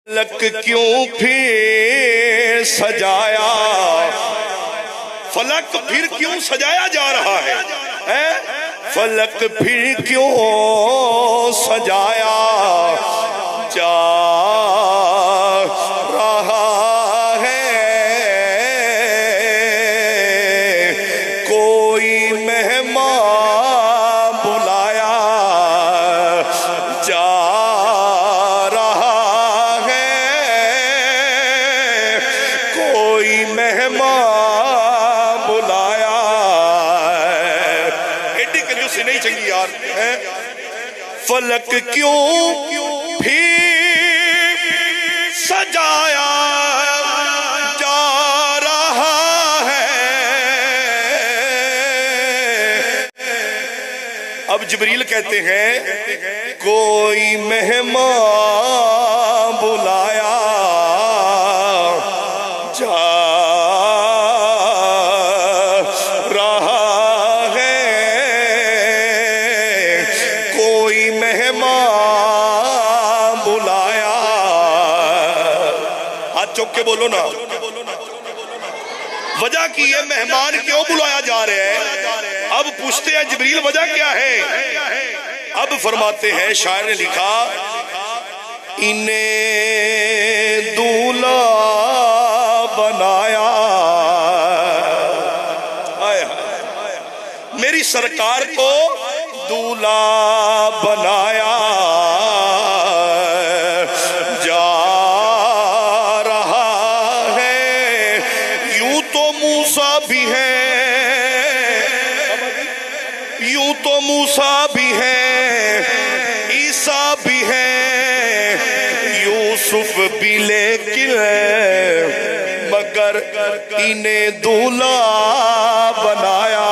فلک کیوں پھر سجایا، فلک پھر کیوں سجایا جا رہا ہے، فلک پھر کیوں سجایا جا رہا ہے، کوئی مہمان بلایا جا رہا ہے، کوئی مہمان بلایا، ایڈی کنجوسی نہیں چنگی یار، فلک کیوں پھر سجایا جا رہا ہے۔ اب جبریل کہتے ہیں کوئی مہمان بلایا جا رہا ہے، کوئی مہمان بلایا، ہاتھ چوک کے بولو نا، وجہ کی ہے مہمان کیوں بلایا جا رہا ہے؟ اب پوچھتے ہیں جبریل وجہ کیا ہے؟ اب فرماتے ہیں شاعر نے لکھا انہیں دولہا بنایا، میری سرکار کو دولہا بنایا جا رہا ہے، یوں تو موسیٰ بھی ہے، یوں تو موسیٰ بھی ہے، عیسیٰ بھی ہے، یوسف بھی لیکن مگر انہیں دولہا بنایا،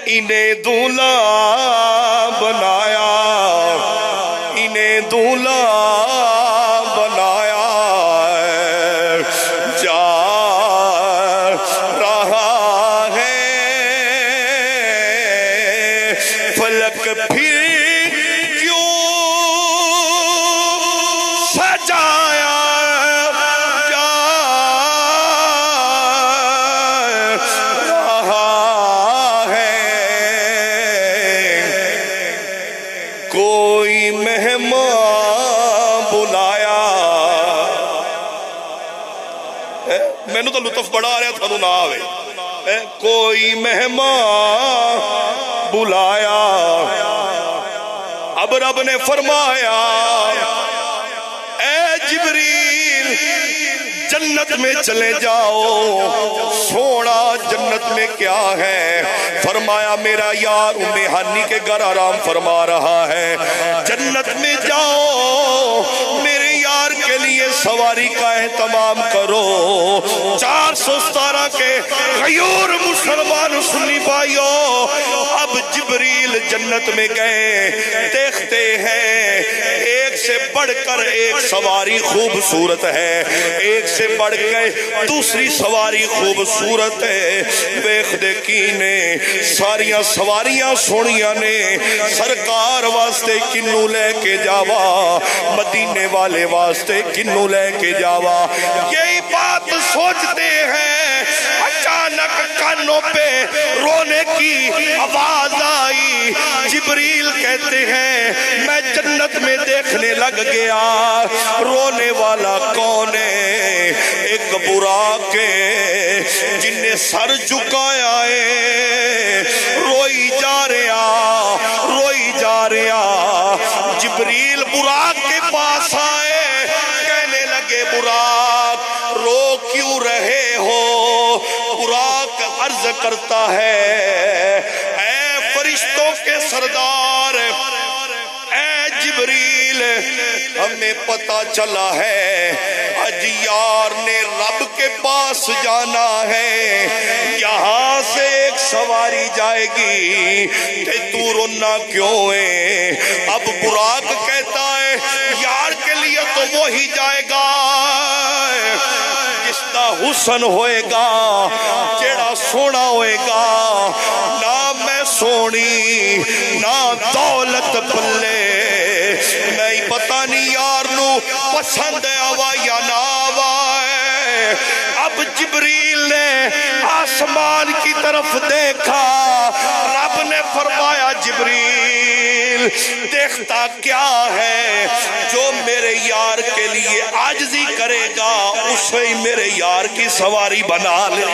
انہیں دولہا بنایا، انہیں دولہا بنایا جا رہا ہے، فلک پھر کیوں سجایا جا رہا ہے، کوئی مہمان بلایا، مینوں تو لطف بڑا آ رہا تھانوں نہ آوے، کوئی مہمان بلایا، اب رب نے فرمایا اے جبریل جنت میں چلے جاؤ، سونا جنت میں کیا ہے؟ فرمایا میرا یار ام ہانی کے گھر آرام فرما رہا ہے، جنت میں جاؤ میرے یار کے لیے سواری کا اہتمام کرو، 417 کے غیور مسلمان سنی بھائیو، اب جبریل جنت میں گئے، دیکھتے ہیں ایک سے بڑھ کر ایک سواری خوبصورت ہے، ایک سے بڑھ گئے دوسری سواری خوبصورت ہے، دیکھ دیکھینے ساریاں سواریاں سونیاں نے، سرکار واسطے کنوں لے کے جاوا، مدینے والے واسطے کنوں لے کے جاوا، یہی بات سوچتے ہیں، اچانک کانوں پہ رونے کی آواز آئی، جبریل کہتے ہیں میں جنت میں دیکھنے لگ گیا، رونے والا کون ہے؟ ایک براق ہے جن نے سر جھکایا ہے، روئی جا رہا، روئی جا رہا، جبریل براق کے پاس آئے، کہنے لگے براق رو کیوں رہے ہو؟ براق عرض کرتا ہے اے فرشتوں کے سردار، اے جبریل ہمیں پتہ چلا ہے آج یار نے رب کے پاس جانا ہے، یہاں سے ایک سواری جائے گی، کہ تو رونا کیوں ہے؟ اب براق کہتا ہے یار کے لیے تو وہی جائے گا جس دا حسن ہوئے گا، جیڑا سونا ہوئے گا، نہ میں سونی نہ دولت پلے نہیں پتہ نہیں یار نو پسند آوا یا نہ آوا اب جبریل نے آسمان کی طرف دیکھا رب نے فرمایا جبریل دیکھتا کیا ہے جو میرے یار کے لیے عاجزی کرے گا اسے ہی میرے یار کی سواری بنا لے